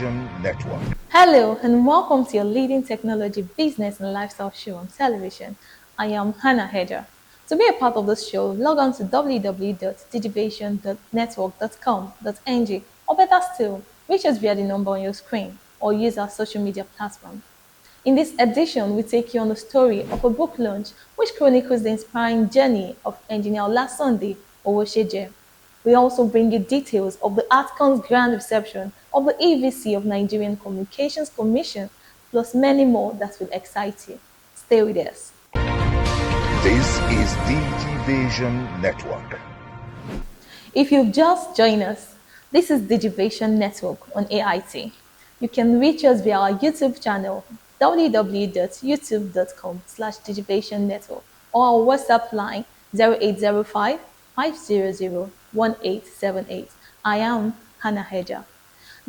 Digivation Network. Hello and welcome to your leading technology, business and lifestyle show on television. I am Hannah Hedger. To be a part of this show, log on to www.digivation.network.com.ng or better still, reach us via the number on your screen or use our social media platform. In this edition, we take you on the story of a book launch which chronicles the inspiring journey of Engr Olasande Qwosheje. We also bring you details of the ATCON'S grand reception of the EVC of Nigerian Communications Commission, plus many more that will excite you. Stay with us. This is Digivation Network. If you've just joined us, this is Digivation Network on AIT. You can reach us via our YouTube channel, www.youtube.com/Digivation Network, or our WhatsApp line 0805 500 1878. I am Hannah Hedger.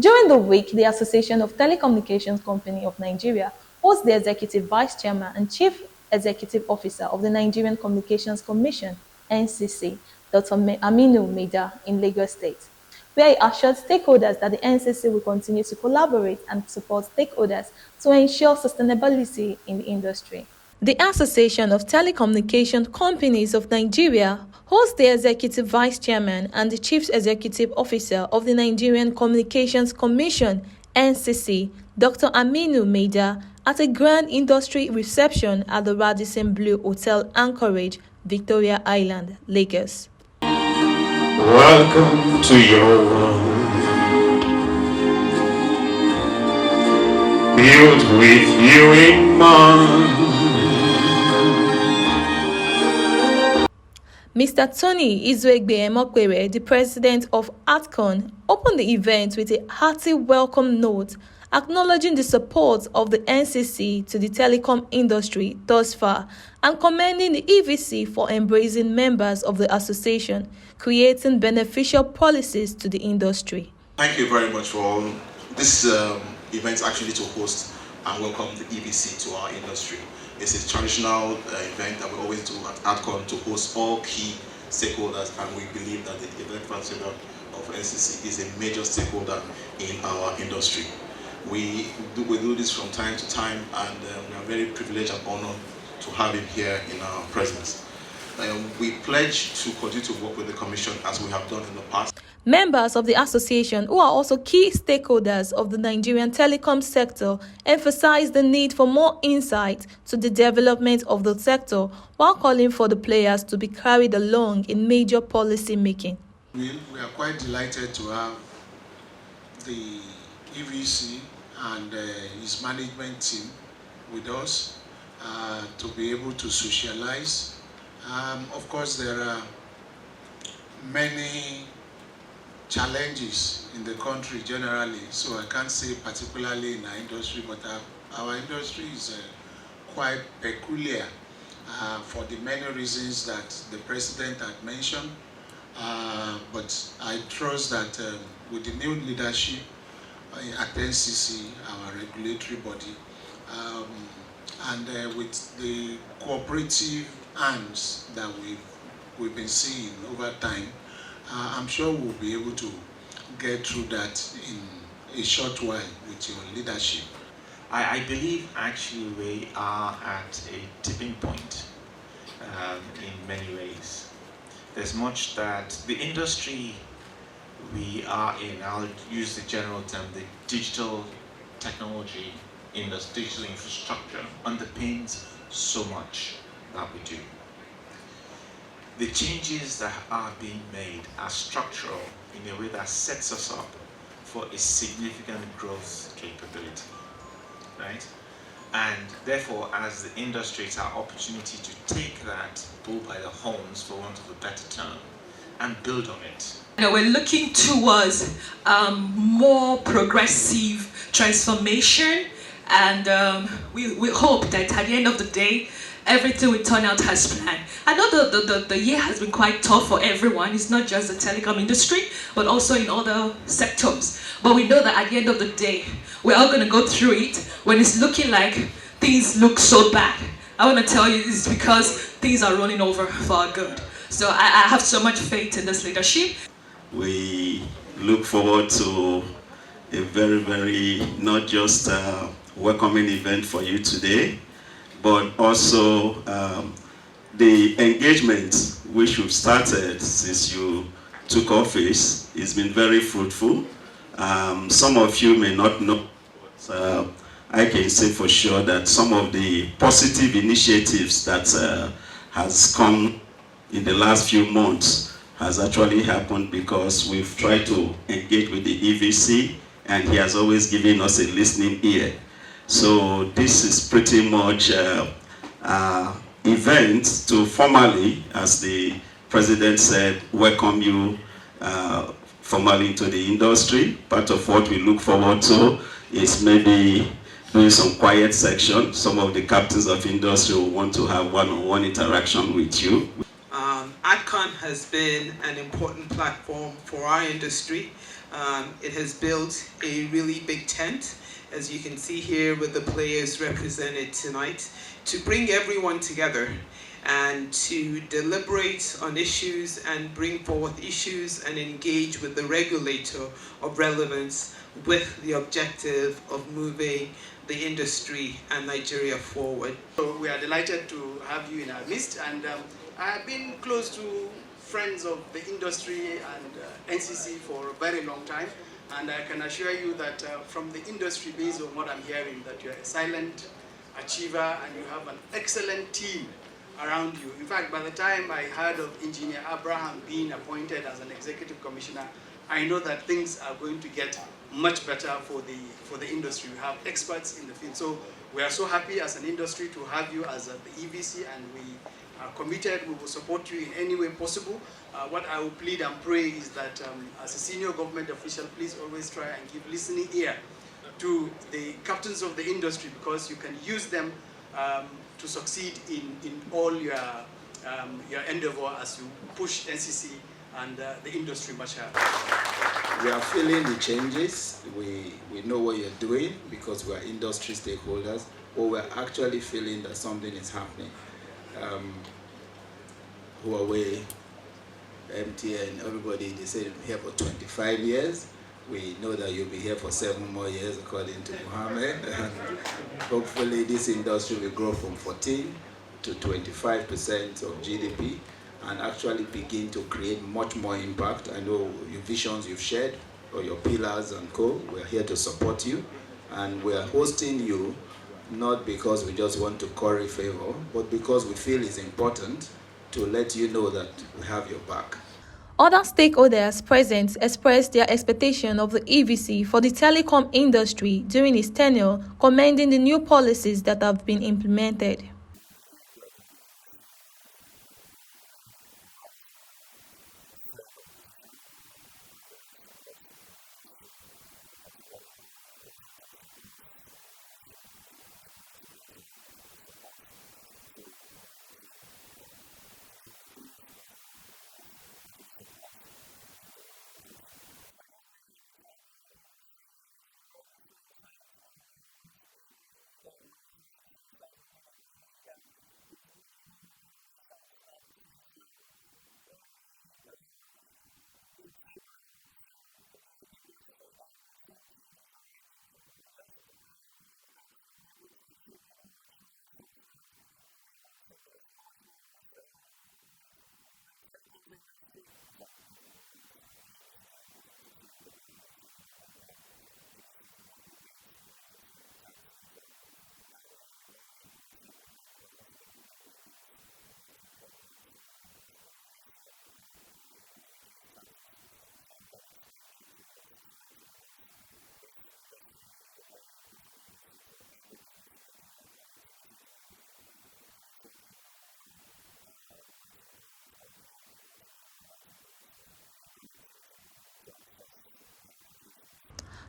During the week, the Association of Telecommunications Company of Nigeria hosts the Executive Vice Chairman and Chief Executive Officer of the Nigerian Communications Commission, NCC, Dr. Aminu Maida in Lagos State, where he assured stakeholders that the NCC will continue to collaborate and support stakeholders to ensure sustainability in the industry. The Association of Telecommunication Companies of Nigeria hosts the Executive Vice Chairman and the Chief Executive Officer of the Nigerian Communications Commission, NCC, Dr. Aminu Maida, at a grand industry reception at the Radisson Blu Hotel Anchorage, Victoria Island, Lagos. Welcome to your world, built with you in mind. Mr. Tony Izuegbe Emokwere, the president of ATCON, opened the event with a hearty welcome note, acknowledging the support of the NCC to the telecom industry thus far and commending the EVC for embracing members of the association, creating beneficial policies to the industry. Thank you very much for all this event actually to host and welcome the EVC to our industry. It's a traditional event that we always do at ATCON to host all key stakeholders, and we believe that the event president of NCC is a major stakeholder in our industry. We do this from time to time, and we are very privileged and honored to have him here in our presence. We pledge to continue to work with the Commission as we have done in the past. Members of the association, who are also key stakeholders of the Nigerian telecom sector, emphasize the need for more insight to the development of the sector, while calling for the players to be carried along in major policy making. We are quite delighted to have the EVC and his management team with us to be able to socialize. Of course, there are many challenges in the country generally, so I can't say particularly in our industry, but our industry is quite peculiar for the many reasons that the President had mentioned. But I trust that with the new leadership at NCC, our regulatory body, and with the cooperative hands that we've been seeing over time, I'm sure we'll be able to get through that in a short while with your leadership. I believe actually we are at a tipping point in many ways. There's much that the industry we are in, I'll use the general term, the digital technology in this digital infrastructure underpins so much that we do. The changes that are being made are structural in a way that sets us up for a significant growth capability, right? And therefore, as the industry, it's our opportunity to take that bull by the horns, for want of a better term, and build on it. We're looking towards more progressive transformation, and we hope that at the end of the day, everything will turn out as planned. I know the year has been quite tough for everyone. It's not just the telecom industry, but also in other sectors. But we know that at the end of the day, we're all going to go through it. When it's looking like things look so bad, I want to tell you it's because things are running over for our good. So I have so much faith in this leadership. We look forward to a very, very not just welcoming event for you today, but also the engagement which you've started since you took office has been very fruitful. Some of you may not know, but I can say for sure that some of the positive initiatives that has come in the last few months has actually happened because we've tried to engage with the EVC, and he has always given us a listening ear. So this is pretty much event to formally, as the president said, welcome you formally into the industry. Part of what we look forward to is maybe doing some quiet section. Some of the captains of industry will want to have one-on-one interaction with you. ATCON has been an important platform for our industry. It has built a really big tent, as you can see here with the players represented tonight, to bring everyone together and to deliberate on issues and bring forth issues and engage with the regulator of relevance with the objective of moving the industry and Nigeria forward. So we are delighted to have you in our midst, and I have been close to friends of the industry and NCC for a very long time, and I can assure you that from the industry, based on what I'm hearing, that you're a silent achiever and you have an excellent team around you. In fact, by the time I heard of Engineer Abraham being appointed as an executive commissioner, I know that things are going to get much better for the industry. We have experts in the field. So we are so happy as an industry to have you as the EVC, and we are committed. We will support you in any way possible. What I will plead and pray is that as a senior government official, please always try and give listening ear to the captains of the industry, because you can use them to succeed in all your endeavor as you push NCC and the industry much higher. We are feeling the changes. We know what you're doing because we are industry stakeholders, but we're actually feeling that something is happening. Huawei, MTN, everybody, they say they'll be here for 25 years. We know that you'll be here for 7 more years, according to Mohammed. Hopefully this industry will grow from 14 to 25% of GDP and actually begin to create much more impact. I know your visions you've shared, or your pillars and co. We're here to support you, and we're hosting you not because we just want to curry favor, but because we feel it's important to let you know that we have your back. Other stakeholders present expressed their expectation of the EVC for the telecom industry during his tenure, commending the new policies that have been implemented.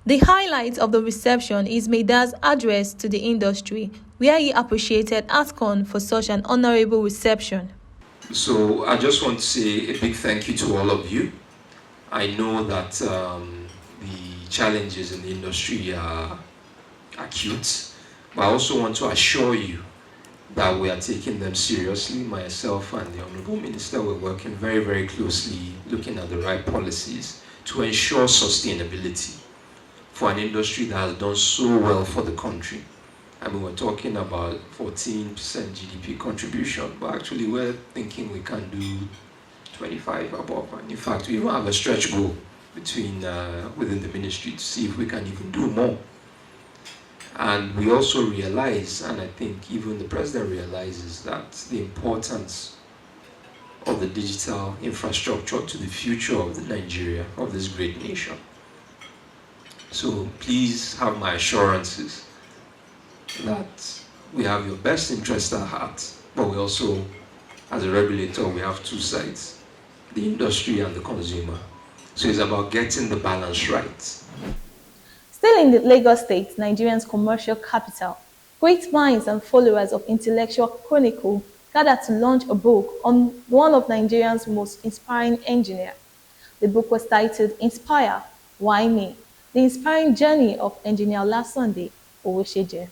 The highlight of the reception is Maida's address to the industry, where he appreciated ATCON for such an honorable reception. So I just want to say a big thank you to all of you. I know that the challenges in the industry are acute, but I also want to assure you that we are taking them seriously. Myself and the Honorable Minister, we're working very, very closely, looking at the right policies to ensure sustainability for an industry that has done so well for the country. I mean, we're talking about 14% GDP contribution, but actually we're thinking we can do 25 above. And in fact, we even have a stretch goal within the ministry to see if we can even do more. And we also realize, and I think even the president realizes, that the importance of the digital infrastructure to the future of Nigeria, of this great nation. So please have my assurances that we have your best interest at heart, but we also, as a regulator, we have two sides, the industry and the consumer. So it's about getting the balance right. Still in the Lagos State, Nigeria's commercial capital, great minds and followers of intellectual chronicle gathered to launch a book on one of Nigeria's most inspiring engineers. The book was titled Inspire, Why Me? The Inspiring Journey of Engr Olasande Qwosheje.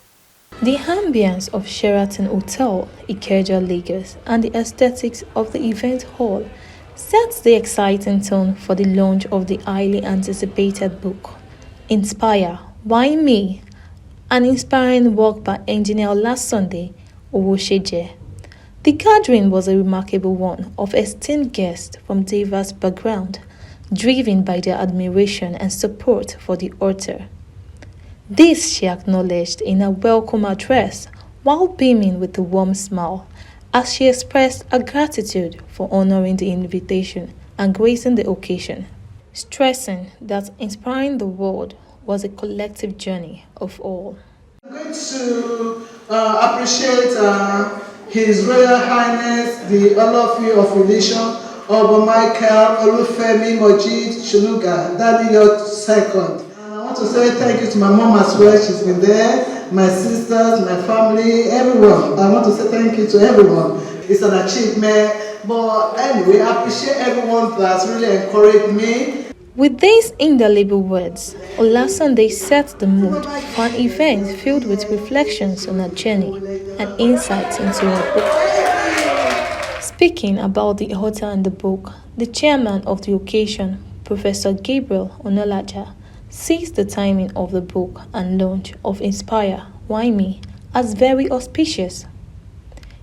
The ambience of Sheraton Hotel, Ikeja, Lagos, and the aesthetics of the event hall sets the exciting tone for the launch of the highly anticipated book, Inspire, Why Me? An inspiring work by Engr Olasande Qwosheje. The gathering was a remarkable one of esteemed guests from diverse backgrounds, driven by their admiration and support for the author. This she acknowledged in a welcome address while beaming with a warm smile as she expressed her gratitude for honoring the invitation and gracing the occasion, stressing that inspiring the world was a collective journey of all. I'm going to appreciate His Royal Highness the Olofin of Relation, Oba Michael Olufemi Mojid Shunuga, Daddy Your Second. I want to say thank you to my mom as well. She's been there, my sisters, my family, everyone. I want to say thank you to everyone. It's an achievement. But anyway, I appreciate everyone that's really encouraged me. With these indelible words, Olasande set the mood for an event filled with reflections on her journey and insights into her book. Speaking about the author and the book, the chairman of the occasion, Professor Gabriel Onolaja, sees the timing of the book and launch of Inspire, Why Me? As very auspicious.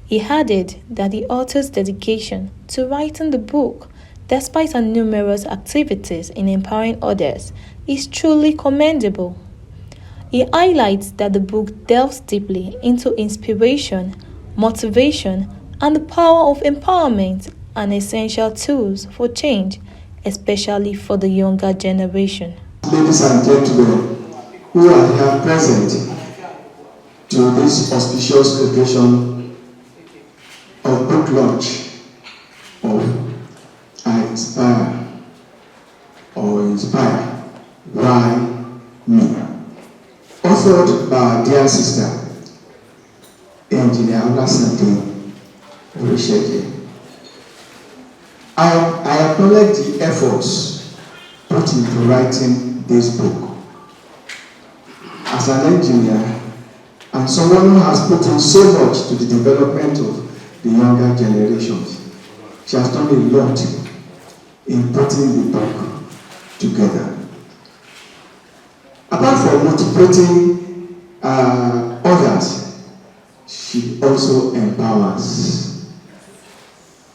He added that the author's dedication to writing the book, despite her numerous activities in empowering others, is truly commendable. He highlights that the book delves deeply into inspiration, motivation, and the power of empowerment and essential tools for change, especially for the younger generation. Ladies and gentlemen who are here present to this auspicious occasion of book launch of I Inspire or Inspire, Why Me? Authored by our dear sister, Engr Olasande Qwosheje. I acknowledge the efforts put into writing this book. As an engineer and someone who has put in so much to the development of the younger generations, she has done a lot in putting the book together. Apart from motivating others, she also empowers,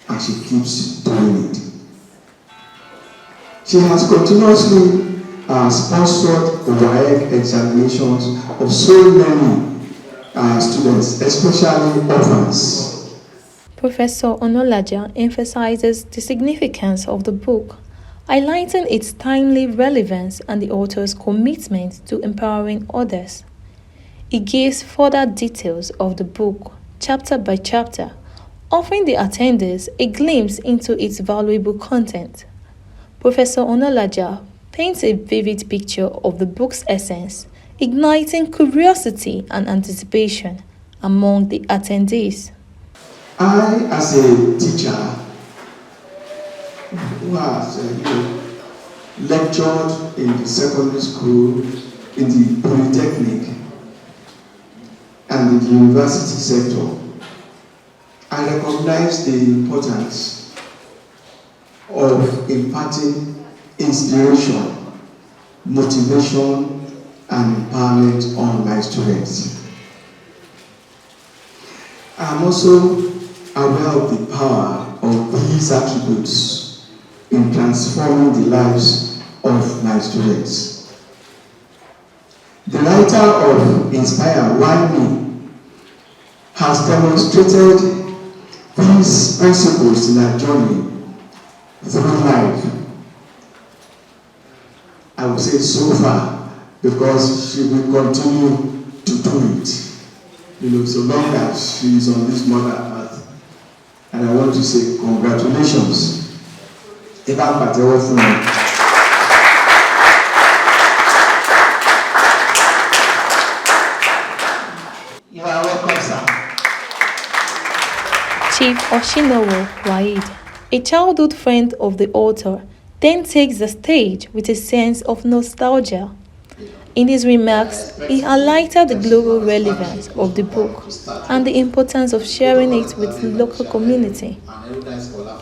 and she keeps doing it. She has continuously sponsored the WAEC examinations of so many students, especially orphans. Professor Onolaja emphasizes the significance of the book, highlighting its timely relevance and the author's commitment to empowering others. He gives further details of the book, chapter by chapter, offering the attendees a glimpse into its valuable content. Professor Onolaja paints a vivid picture of the book's essence, igniting curiosity and anticipation among the attendees. I, as a teacher who has lectured in the secondary school, in the polytechnic, and in the university sector, I recognize the importance of imparting inspiration, motivation, and empowerment online students. I am also aware of the power of these attributes in transforming the lives of my students. The writer of Inspire Why Me has demonstrated these principles in her journey through life. I would say so far, because she will continue to do it. So long as she is on this mother earth. And I want to say congratulations. You are welcome, sir. Chief Oshinowo Waid, a childhood friend of the author, then takes the stage with a sense of nostalgia. In his remarks, he highlighted the global relevance of the book and the importance of sharing it with the local community.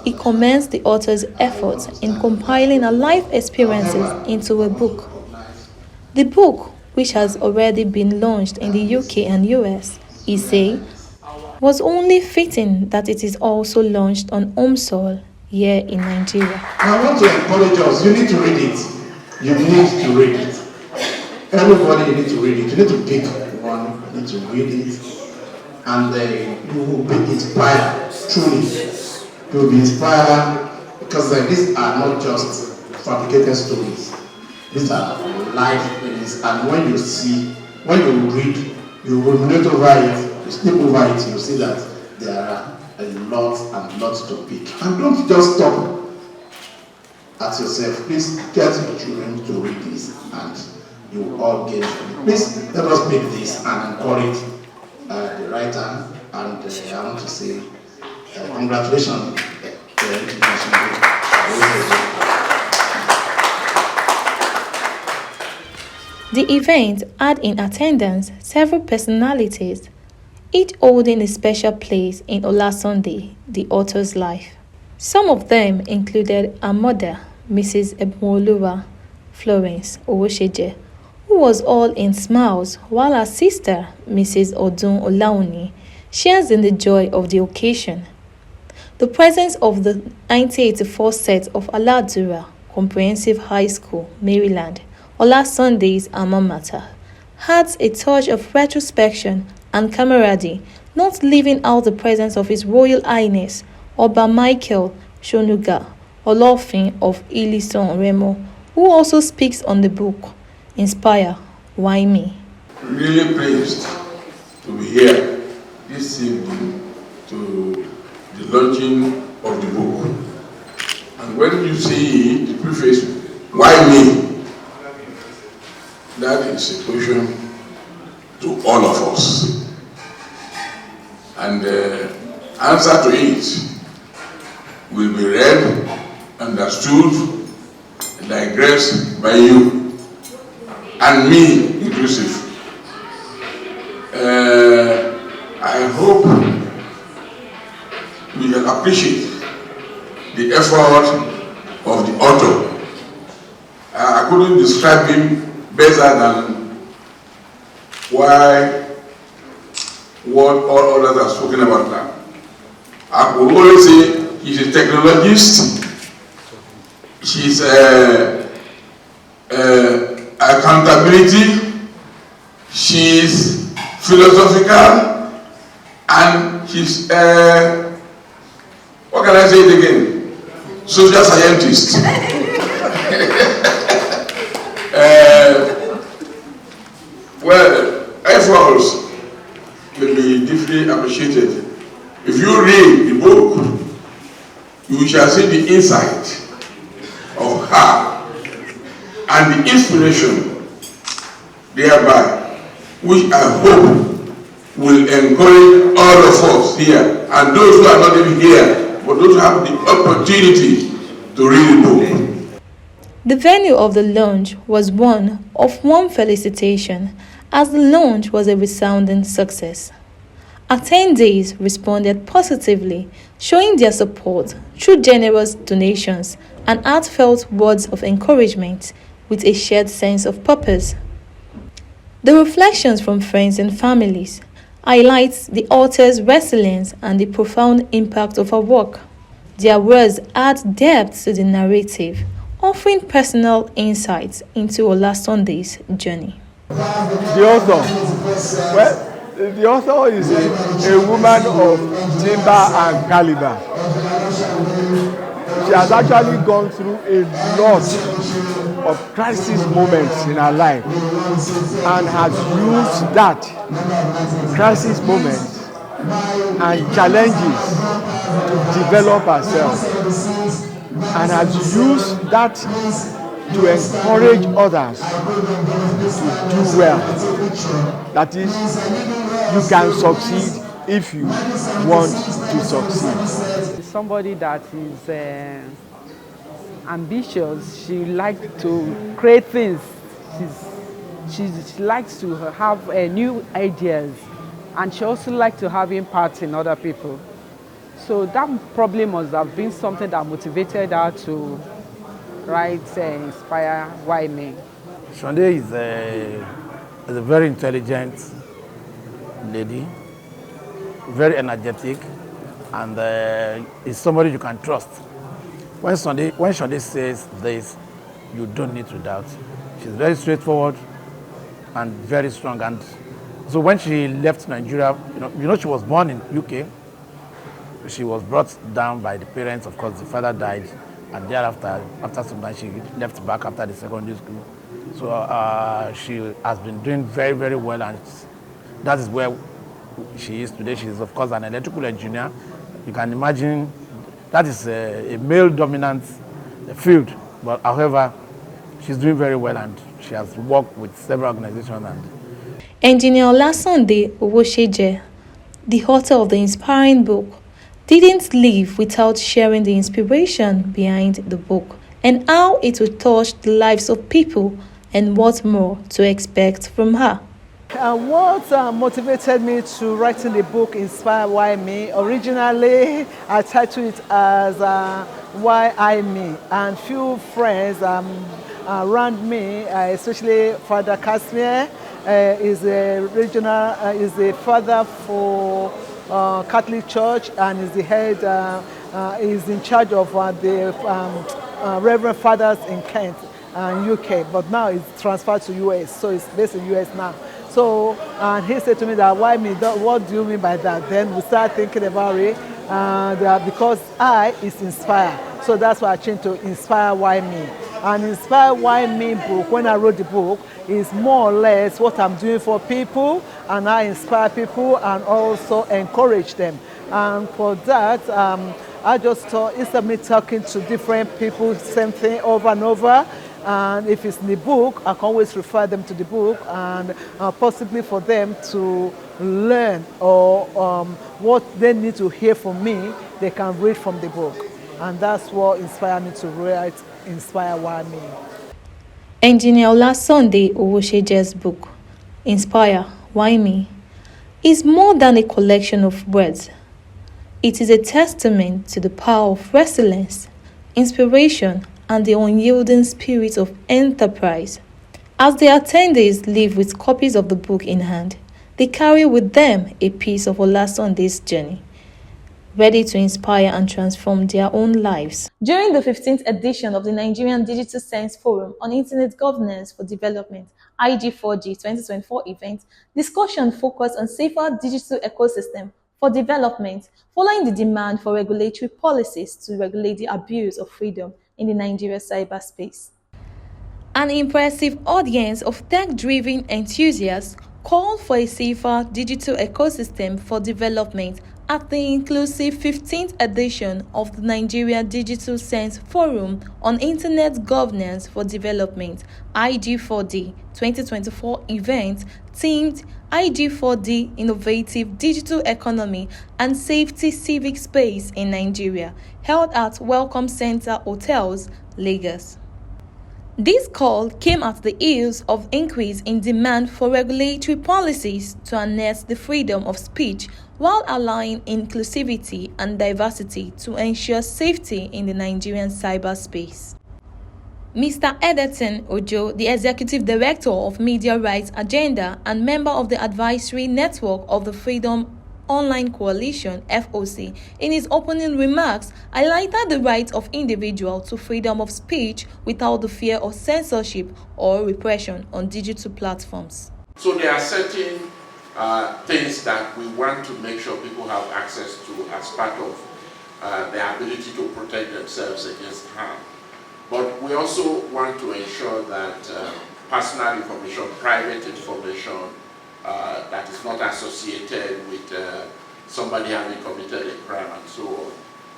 He commends the author's efforts in compiling her life experiences into a book. The book, which has already been launched in the UK and US, he said, was only fitting that it is also launched on home soil here in Nigeria. I want to encourage us, you need to read it. You need to read it. Everybody, you need to read it. You need to pick one, you need to read it, and you will be inspired, truly. You will be inspired, because these are not just fabricated stories. These are life things, and when you read, you ruminate over it, you sleep over it, you see that there are a lot and lots to pick. And don't just stop at yourself. Please get your children to read this, and you will all get it. Please let us make this and encourage the writer, and I want to say congratulations to the international. The event had in attendance several personalities, each holding a special place in Olasande, the author's life. Some of them included her mother, Mrs. Ebumoluwa Florence Qwosheje, who was all in smiles, while her sister, Mrs. Odun Olaoni, shares in the joy of the occasion. The presence of the 1984 set of Aladura Comprehensive High School, Maryland, Olasande's alma mater, adds a touch of retrospection and camaraderie, not leaving out the presence of His Royal Highness Oba Michael Shonuga Olofin of Ilison Remo, who also speaks on the book, Inspire Why Me. Really pleased to be here this evening to the launching of the book. And when you see the preface, why me? That is a question to all of us. And the answer to it will be read, understood, and digressed by you, and me inclusive. I hope we can appreciate the effort of the author. I couldn't describe him better than what all others have spoken about now. I would always say he's a technologist, he's accountability, she's philosophical, and she's what can I say it again? Social scientist. Well, efforts will be deeply appreciated. If you read the book, you shall see the insight of her and the inspiration thereby, which I hope will encourage all of us here, and those who are not even here, but those who have the opportunity to read the book. The venue of the launch was one of warm felicitation, as the launch was a resounding success. Attendees responded positively, showing their support through generous donations and heartfelt words of encouragement with a shared sense of purpose. The reflections from friends and families highlights the author's resilience and the profound impact of her work. Their words add depth to the narrative, offering personal insights into Olasande's journey. The author is a woman of timber and caliber. She has actually gone through a lot of crisis moments in her life and has used that crisis moments and challenges to develop herself, and has used that to encourage others to do well. That is, you can succeed if you want to succeed. Somebody that is ambitious. She likes to create things. She likes to have new ideas, and she also likes to have impact in other people. So that probably must have been something that motivated her to write Inspire Why Me. Shonde is a very intelligent lady, very energetic, and is somebody you can trust. When Shonde says this, you don't need to doubt. She's very straightforward and very strong. And so when she left Nigeria, you know she was born in UK. She was brought down by the parents. Of course, the father died, and thereafter, after some time, she left back after the secondary school. So she has been doing very, very well, and that is where she is today. She is, of course, an electrical engineer. You can imagine that is a male-dominant field, but however, she's doing very well, and she has worked with several organizations. Engineer Olasande Qwosheje, the author of the inspiring book, didn't leave without sharing the inspiration behind the book and how it would touch the lives of people and what more to expect from her. What motivated me to writing the book Inspire Why Me? Originally, I titled it as Why I Me, and few friends around me, especially Father Casimir, is a regional, is the father for Catholic Church, and is the head, is in charge of the Reverend Fathers in Kent, UK, but now it's transferred to US, so it's based in US now. So, and he said to me that, why me, what do you mean by that? Then we started thinking about it, because I is inspire. So that's why I changed to Inspire Why Me. And Inspire Why Me book, when I wrote the book, is more or less what I'm doing for people, and I inspire people and also encourage them. And for that, I just thought, instead of me talking to different people, same thing over and over, and if it's in the book, I can always refer them to the book, and possibly for them to learn or what they need to hear from me, they can read from the book. And that's what inspired me to write Inspire Why Me. Engineer Olasande Qwosheje's book, Inspire Why Me, is more than a collection of words. It is a testament to the power of resilience, inspiration, and the unyielding spirit of enterprise. As the attendees leave with copies of the book in hand, they carry with them a piece of Olasande's journey, ready to inspire and transform their own lives. During the 15th edition of the Nigerian Digital Science Forum on Internet Governance for Development, IG4G 2024 event, discussion focused on safer digital ecosystem for development, following the demand for regulatory policies to regulate the abuse of freedom in the Nigeria cyberspace. An impressive audience of tech-driven enthusiasts called for a safer digital ecosystem for development at the inclusive 15th edition of the Nigeria Digital Science Forum on Internet Governance for Development, IG4D 2024 event themed IG4D Innovative Digital Economy and Safety Civic Space in Nigeria, held at Welcome Center Hotels, Lagos. This call came at the heels of increase in demand for regulatory policies to harness the freedom of speech while allowing inclusivity and diversity to ensure safety in the Nigerian cyberspace. Mr. Edison Ojo, the Executive Director of Media Rights Agenda and member of the Advisory Network of the Freedom Online Coalition (FOC), in his opening remarks, highlighted the right of individuals to freedom of speech without the fear of censorship or repression on digital platforms. So there are certain things that we want to make sure people have access to as part of their ability to protect themselves against harm. But we also want to ensure that personal information, private information that is not associated with somebody having committed a crime and so on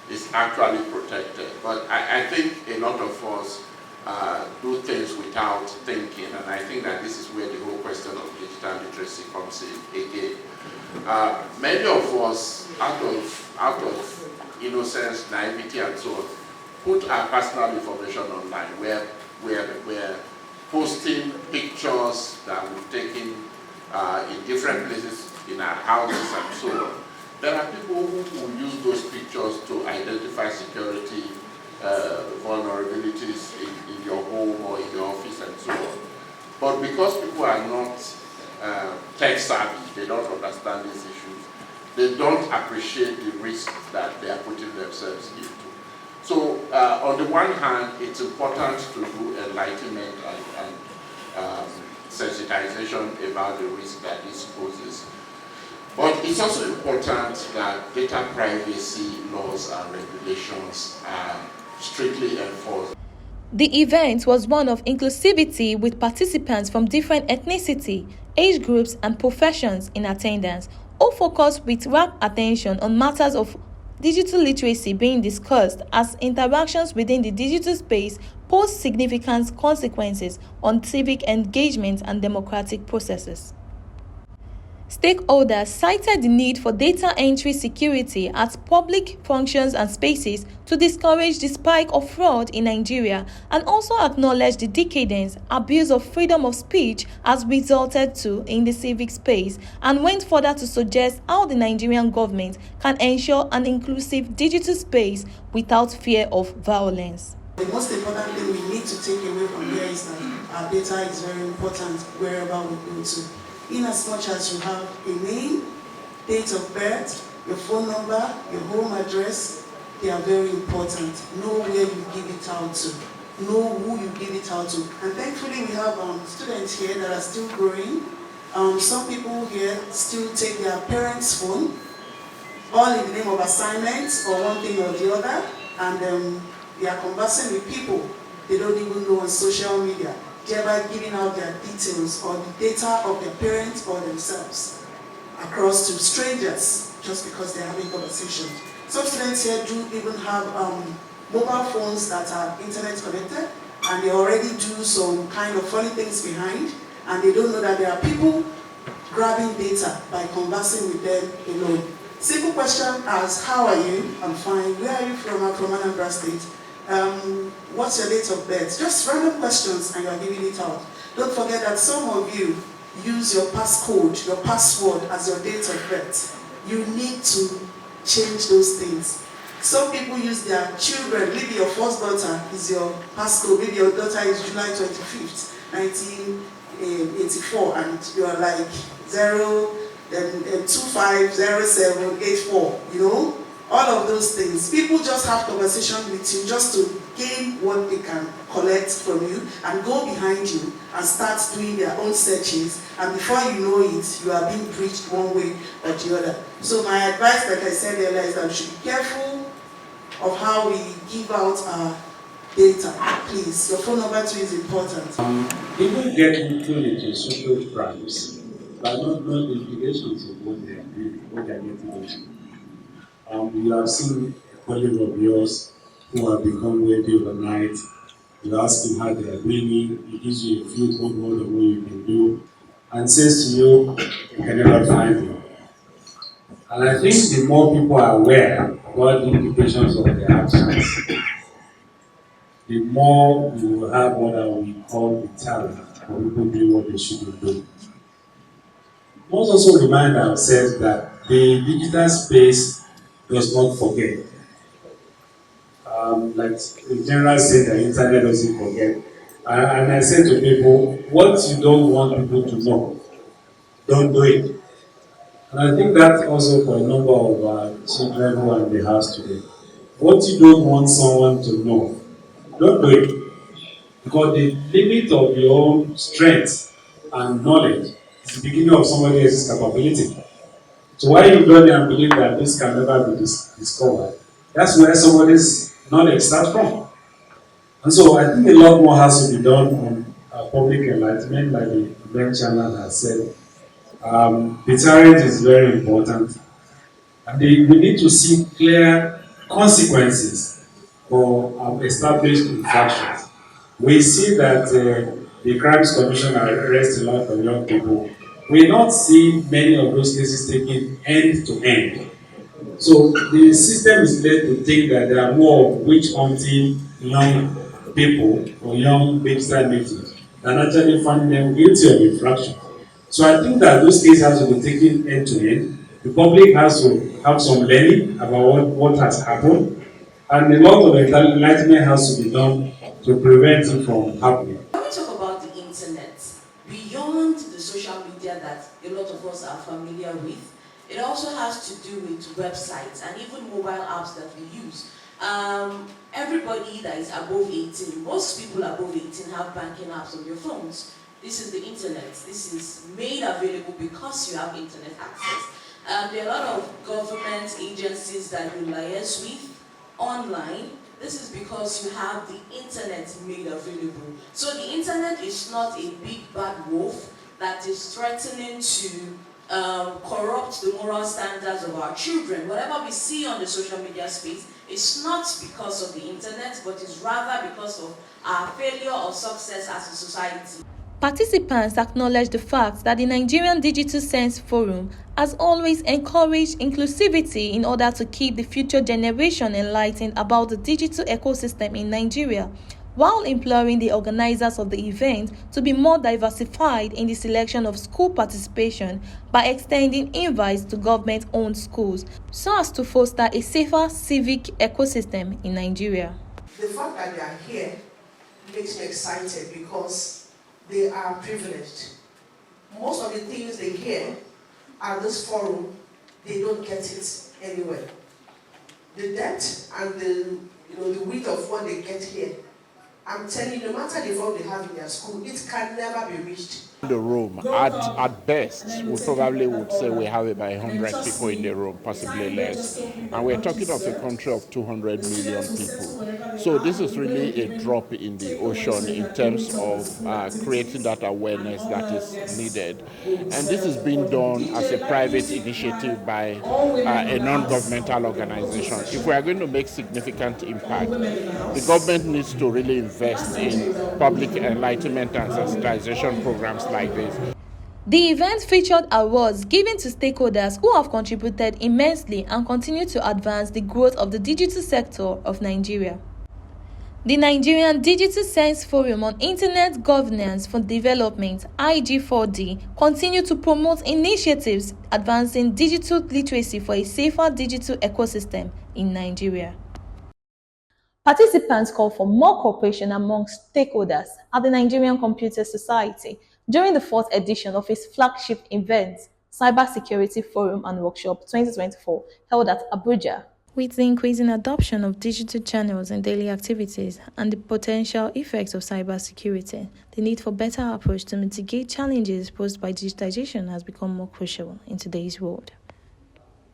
is actually protected. But I think a lot of us do things without thinking, and I think that this is where the whole question of digital literacy comes in again. Many of us, out of innocence, naivety and so on, put our personal information online. We're posting pictures that we've taken in different places in our houses and so on. There are people who will use those pictures to identify security vulnerabilities in your home or in your office and so on. But because people are not tech savvy, they don't understand these issues, they don't appreciate the risk that they are putting themselves into. So on the one hand, it's important to do enlightenment and sensitization about the risk that this poses. But it's also important that data privacy laws and regulations are strictly enforced. The event was one of inclusivity with participants from different ethnicity, age groups and professions in attendance, all focused with rapt attention on matters of digital literacy being discussed as interactions within the digital space pose significant consequences on civic engagement and democratic processes. Stakeholders cited the need for data entry security at public functions and spaces to discourage the spike of fraud in Nigeria and also acknowledged the decadence abuse of freedom of speech has resulted to in the civic space and went further to suggest how the Nigerian government can ensure an inclusive digital space without fear of violence. The most important thing we need to take away from here is that our data is very important wherever we go to. In as much as you have a name, date of birth, your phone number, your home address, they are very important. Know where you give it out to. Know who you give it out to. And thankfully we have students here that are still growing. Some people here still take their parents' phone, all in the name of assignments or one thing or the other, and they are conversing with people they don't even know on social media, thereby giving out their details or the data of their parents or themselves across to strangers just because they're having conversations. Some students here do even have mobile phones that are internet connected, and they already do some kind of funny things behind, and they don't know that there are people grabbing data by conversing with them alone. Simple question as, how are you? I'm fine. Where are you from? I'm from Anambra State. What's your date of birth? Just random questions and you're giving it out. Don't forget that some of you use your passcode, your password as your date of birth. You need to change those things. Some people use their children. Maybe your first daughter is your passcode. Maybe your daughter is July 25th, 1984, and you are like 250784, you know? All of those things. People just have conversation with you just to gain what they can collect from you and go behind you and start doing their own searches, and before you know it, you are being breached one way or the other. So my advice, like I said earlier, is that we should be careful of how we give out our data. Please, your phone number too is important. People get into social crimes by not knowing the implications of what they are doing, what they are getting into. You have seen a colleague of yours who have become wealthy overnight. You ask him how they are doing, he gives you a few code word of what you can do, and says to you, you can never find you. And I think the more people are aware about the implications of their actions, the more you will have what we call deterrent for people doing what they shouldn't do. We must also remind ourselves that the digital space does not forget. Like the general said, the internet doesn't forget. And I say to people, what you don't want people to know, don't do it. And I think that's also for a number of children who are in the house today. What you don't want someone to know, don't do it. Because the limit of your own strength and knowledge is the beginning of somebody else's capability. So why you don't and believe that this can never be discovered, that's where somebody's knowledge starts from. And so I think a lot more has to be done on public enlightenment, like the event channel has said. Deterrence is very important. And we need to see clear consequences for established infractions. We see that the Crimes Commission arrests a lot of young people. We not see many of those cases taken end to end. So the system is led to think that there are more witch hunting young people or young baby-style victims than actually finding them guilty of infraction. So I think that those cases have to be taken end to end. The public has to have some learning about what has happened, and a lot of enlightenment has to be done to prevent it from happening. When we talk about the internet, beyond the social media that a lot of us are familiar with, it also has to do with websites and even mobile apps that we use. Everybody that is above 18, most people above 18 have banking apps on their phones. This is the internet. This is made available because you have internet access. There are a lot of government agencies that you liaise with online. This is because you have the internet made available. So the internet is not a big bad wolf that is threatening to corrupt the moral standards of our children. Whatever we see on the social media space is not because of the internet, but is rather because of our failure or success as a society. Participants acknowledged the fact that the Nigerian Digital Sense Forum has always encouraged inclusivity in order to keep the future generation enlightened about the digital ecosystem in Nigeria, while imploring the organizers of the event to be more diversified in the selection of school participation by extending invites to government-owned schools so as to foster a safer civic ecosystem in Nigeria. The fact that they are here makes me excited because they are privileged. Most of the things they hear at this forum, they don't get it anywhere. The depth and the width of what they get here, I'm telling you, no matter the form they have in their school, it can never be reached. The room, at best, we probably would say we have about 100 people in the room, possibly less. And we're talking of a country of 200 million people. So this is really a drop in the ocean in terms of creating that awareness that is needed. And this is being done as a private initiative by a non-governmental organization. If we are going to make significant impact, the government needs to really invest in public enlightenment and sensitization programs like this. The event featured awards given to stakeholders who have contributed immensely and continue to advance the growth of the digital sector of Nigeria. The Nigerian Digital Sense Forum on Internet Governance for Development, IG4D, continue to promote initiatives advancing digital literacy for a safer digital ecosystem in Nigeria. Participants called for more cooperation amongst stakeholders at the Nigerian Computer Society during the 4th edition of its flagship event, Cybersecurity Forum and Workshop 2024, held at Abuja. With the increasing adoption of digital channels in daily activities and the potential effects of cybersecurity, the need for better approach to mitigate challenges posed by digitization has become more crucial in today's world.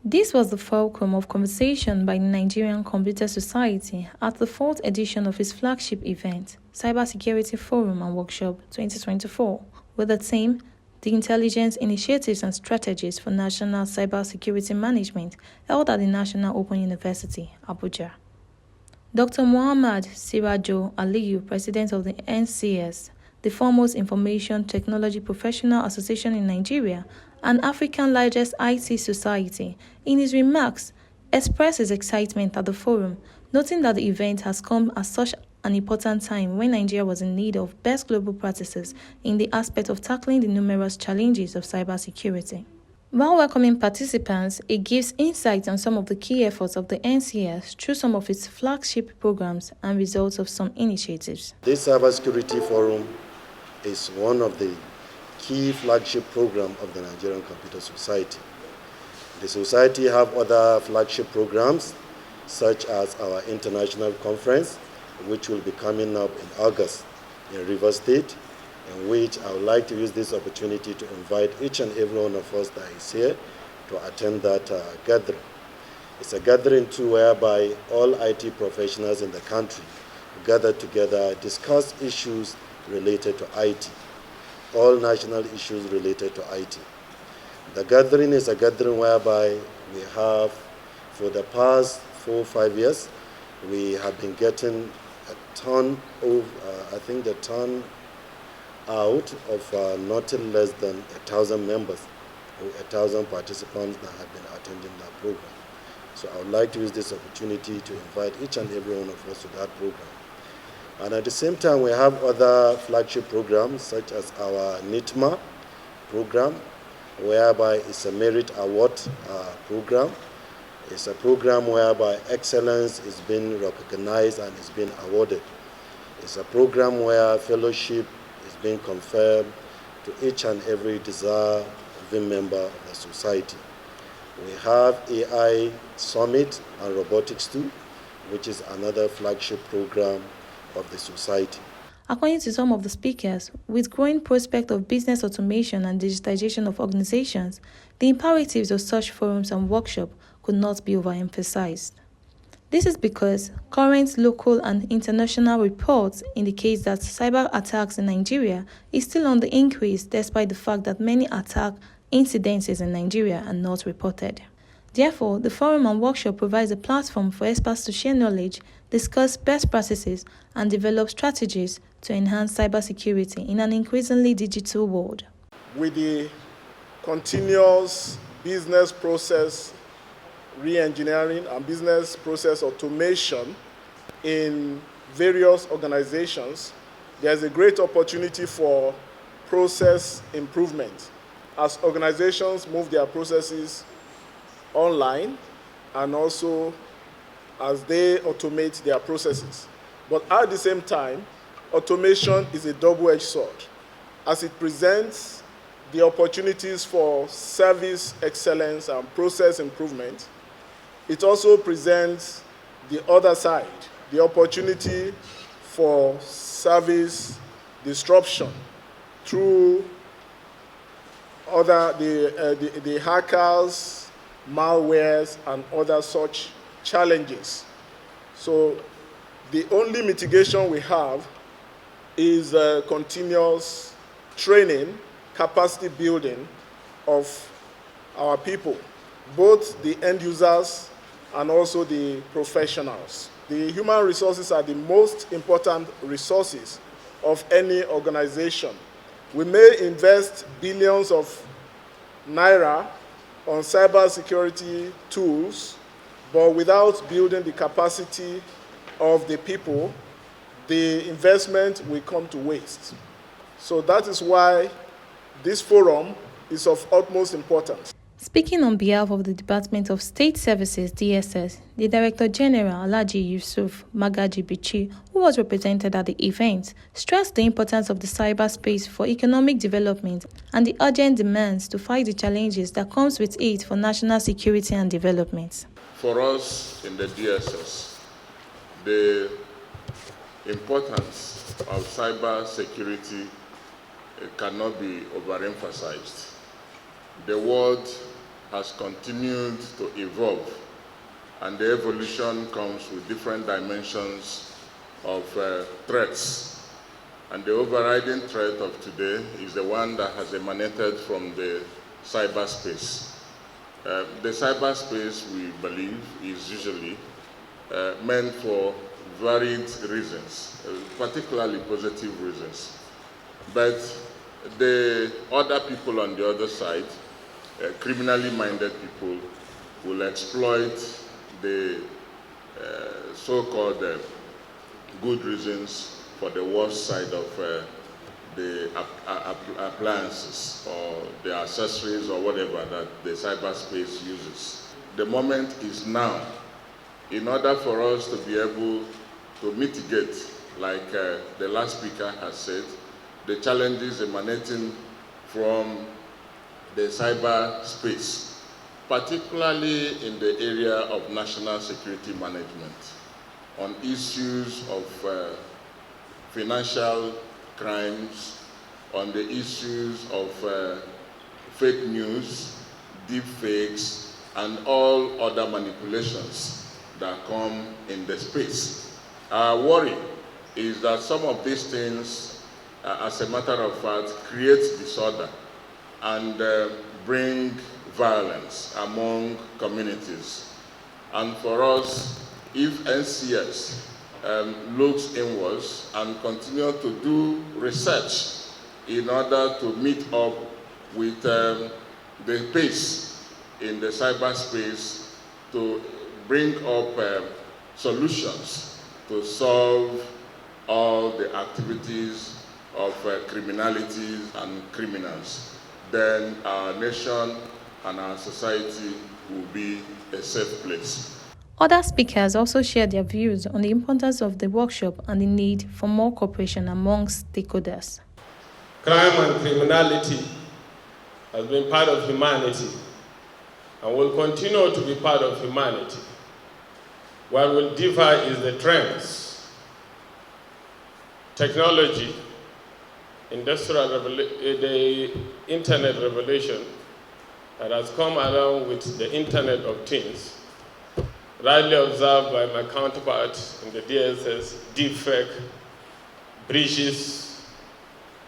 This was the fulcrum of conversation by the Nigerian Computer Society at the 4th edition of its flagship event, Cybersecurity Forum and Workshop 2024, with the theme, The Intelligence Initiatives and Strategies for National Cybersecurity Management, held at the National Open University, Abuja. Dr. Muhammad Sirajo Aliyu, President of the NCS, the foremost information technology professional association in Nigeria, and Africa's largest IT society, in his remarks, expressed his excitement at the forum, noting that the event has come at such an important time when Nigeria was in need of best global practices in the aspect of tackling the numerous challenges of cybersecurity. While welcoming participants, it gives insight on some of the key efforts of the NCS through some of its flagship programs and results of some initiatives. This Cybersecurity Forum is one of the key flagship programs of the Nigerian Computer Society. The society have other flagship programs such as our international conference, which will be coming up in August in Rivers State, in which I would like to use this opportunity to invite each and every one of us that is here to attend that gathering. It's a gathering too whereby all IT professionals in the country gather together, discuss issues related to IT, all national issues related to IT. The gathering is a gathering whereby we have, for the past 4 or 5 years, we have been getting a ton of, I think the ton out of nothing less than 1,000 members or 1,000 participants that have been attending that program. So I would like to use this opportunity to invite each and every one of us to that program. And at the same time, we have other flagship programs such as our NITMA program, whereby it's a merit award program. It's a program whereby excellence is being recognized and is being awarded. It's a program where fellowship is being conferred to each and every deserving member of the society. We have AI Summit and Robotics too, which is another flagship program of the society. According to some of the speakers, with growing prospect of business automation and digitization of organizations, the imperatives of such forums and workshops could not be overemphasized. This is because current local and international reports indicate that cyber attacks in Nigeria is still on the increase despite the fact that many attack incidences in Nigeria are not reported. Therefore, the forum and workshop provides a platform for experts to share knowledge, discuss best practices, and develop strategies to enhance cybersecurity in an increasingly digital world. With the continuous business process re-engineering and business process automation in various organizations, there's a great opportunity for process improvement as organizations move their processes online and also as they automate their processes. But at the same time, automation is a double-edged sword as it presents the opportunities for service excellence and process improvement. It also presents the other side, the opportunity for service disruption through the hackers, malwares, and other such challenges. So the only mitigation we have is continuous training, capacity building of our people, both the end users and also the professionals. The human resources are the most important resources of any organization. We may invest billions of naira on cybersecurity tools, but without building the capacity of the people, the investment will come to waste. So that is why this forum is of utmost importance. Speaking on behalf of the Department of State Services, DSS, the Director General, Alhaji Yusuf Magaji Bichi, who was represented at the event, stressed the importance of the cyberspace for economic development and the urgent demands to fight the challenges that comes with it for national security and development. For us in the DSS, the importance of cyber security cannot be overemphasized. The world has continued to evolve, and the evolution comes with different dimensions of threats. And the overriding threat of today is the one that has emanated from the cyberspace. The cyberspace, we believe, is usually meant for varied reasons, particularly positive reasons. But the other people on the other side, criminally minded people, will exploit the so-called good reasons for the worst side of the appliances or the accessories or whatever that the cyberspace uses. The moment is now in order for us to be able to mitigate, like the last speaker has said, the challenges emanating from the cyberspace, particularly in the area of national security management, on issues of financial crimes, on the issues of fake news, deep fakes, and all other manipulations that come in the space. Our worry is that some of these things, as a matter of fact, create disorder and bring violence among communities. And for us, if NCS looks inwards and continue to do research in order to meet up with the pace in the cyberspace to bring up solutions to solve all the activities of criminalities and criminals, then our nation and our society will be a safe place. Other speakers also shared their views on the importance of the workshop and the need for more cooperation among stakeholders. Crime and criminality has been part of humanity and will continue to be part of humanity. What will differ is the trends. Technology, the internet revolution that has come along with the Internet of Things, rightly observed by my counterpart in the DSS, deepfake, breaches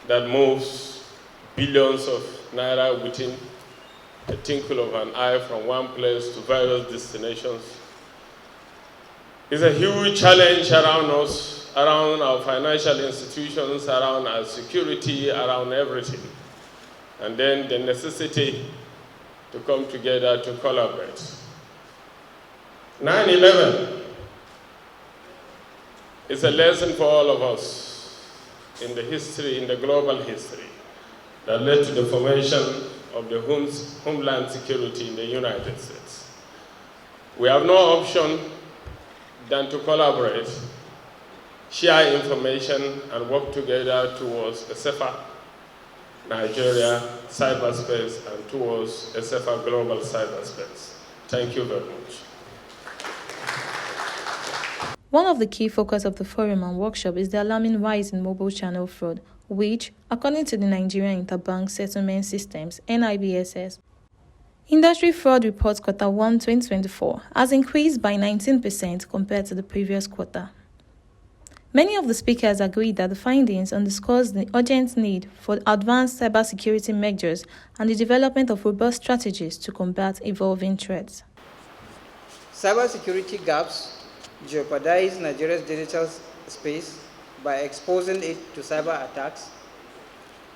that moves billions of naira within a twinkle of an eye from one place to various destinations. It's a huge challenge around us, around our financial institutions, around our security, around everything. And then the necessity to come together to collaborate. 9/11 is a lesson for all of us in the history, in the global history, that led to the formation of the Homeland Security in the United States. We have no option than to collaborate, share information, and work together towards a safer Nigeria cyberspace and towards a safer global cyberspace. Thank you very much. One of the key focus of the forum and workshop is the alarming rise in mobile channel fraud, which, according to the Nigerian Interbank Settlement Systems (NIBSS), Industry Fraud Report Q1 2024 has increased by 19% compared to the previous quarter. Many of the speakers agreed that the findings underscores the urgent need for advanced cybersecurity measures and the development of robust strategies to combat evolving threats. Cybersecurity gaps jeopardize Nigeria's digital space by exposing it to cyber attacks,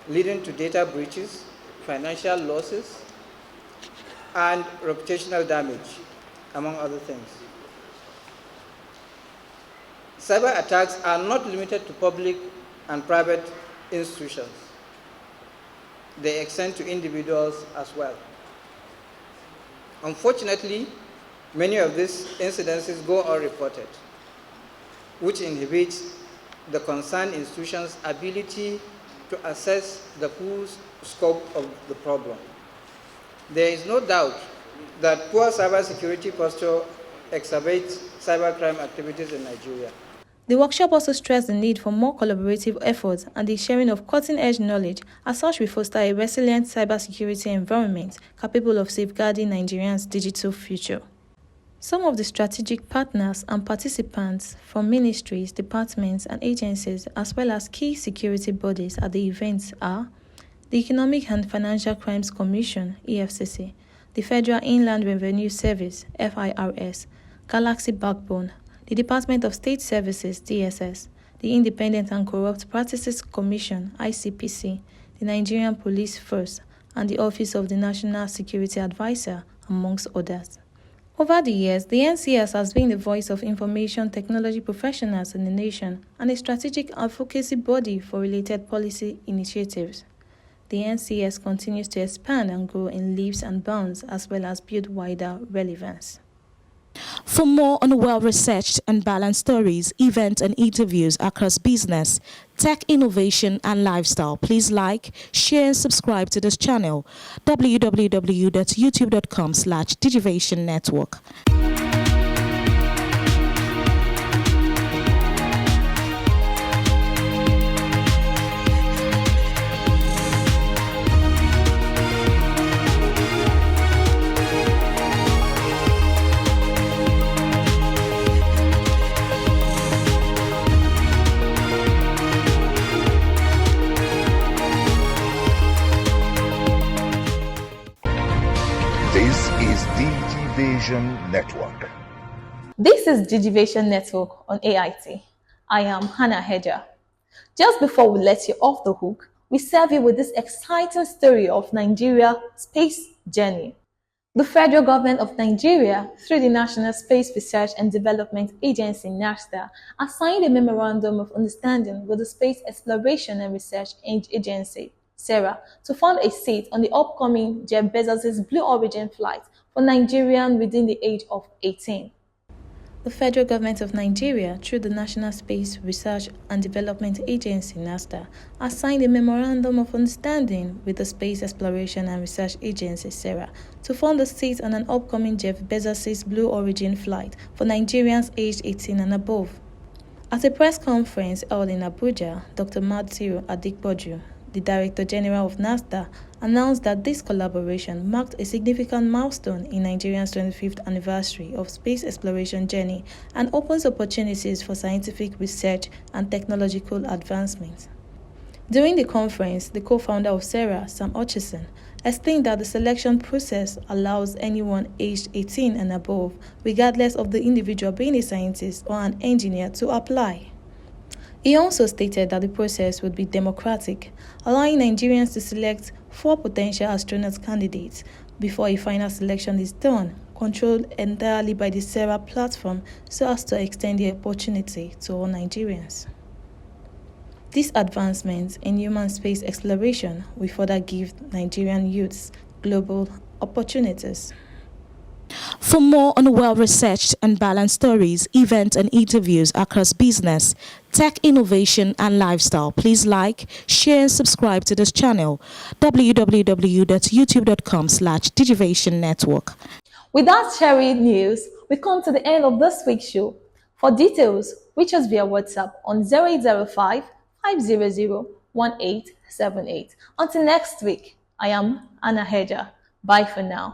leading to data breaches, financial losses, and reputational damage, among other things. Cyber attacks are not limited to public and private institutions. They extend to individuals as well. Unfortunately, many of these incidences go unreported, which inhibits the concerned institution's ability to assess the full scope of the problem. There is no doubt that poor cybersecurity posture exacerbates cybercrime activities in Nigeria. The workshop also stressed the need for more collaborative efforts and the sharing of cutting-edge knowledge, as such will foster a resilient cybersecurity environment capable of safeguarding Nigerians' digital future. Some of the strategic partners and participants from ministries, departments, and agencies, as well as key security bodies at the events are the Economic and Financial Crimes Commission, EFCC, the Federal Inland Revenue Service, FIRS, Galaxy Backbone, the Department of State Services, DSS, the Independent and Corrupt Practices Commission, ICPC, the Nigerian Police Force, and the Office of the National Security Advisor, amongst others. Over the years, the NCS has been the voice of information technology professionals in the nation and a strategic advocacy body for related policy initiatives. The NCS continues to expand and grow in leaps and bounds as well as build wider relevance. For more on well-researched and balanced stories, events and interviews across business, tech innovation and lifestyle, please like, share and subscribe to this channel, www.youtube.com/Digivation Network. This is Digivation Network. This is Digivation Network on AIT. I am Hannah Hedger. Just before we let you off the hook, we serve you with this exciting story of Nigeria's space journey. The federal government of Nigeria, through the National Space Research and Development Agency (NASDA), has signed a memorandum of understanding with the Space Exploration and Research Agency (SERA) to fund a seat on the upcoming Jeff Bezos' Blue Origin flight for Nigerians within the age of 18. The federal government of Nigeria, through the National Space Research and Development Agency (NASDA), has signed a memorandum of understanding with the Space Exploration and Research Agency (SERA) to fund a seat on an upcoming Jeff Bezos' Blue Origin flight for Nigerians aged 18 and above. At a press conference held in Abuja, Dr. Matthew Adikpoju, the Director General of NASDA, announced that this collaboration marked a significant milestone in Nigeria's 25th anniversary of space exploration journey and opens opportunities for scientific research and technological advancement. During the conference, the co-founder of SERA, Sam Hutchison, explained that the selection process allows anyone aged 18 and above, regardless of the individual being a scientist or an engineer, to apply. He also stated that the process would be democratic, allowing Nigerians to select 4 potential astronaut candidates before a final selection is done, controlled entirely by the SERA platform so as to extend the opportunity to all Nigerians. This advancement in human space exploration will further give Nigerian youths global opportunities. For more on well-researched and balanced stories, events and interviews across business, tech innovation and lifestyle, please like, share and subscribe to this channel, www.youtube.com/Digivation Network. With that sharing news, we come to the end of this week's show. For details, reach us via WhatsApp on 0805 500 1878. Until next week, I am Anna Hedger. Bye for now.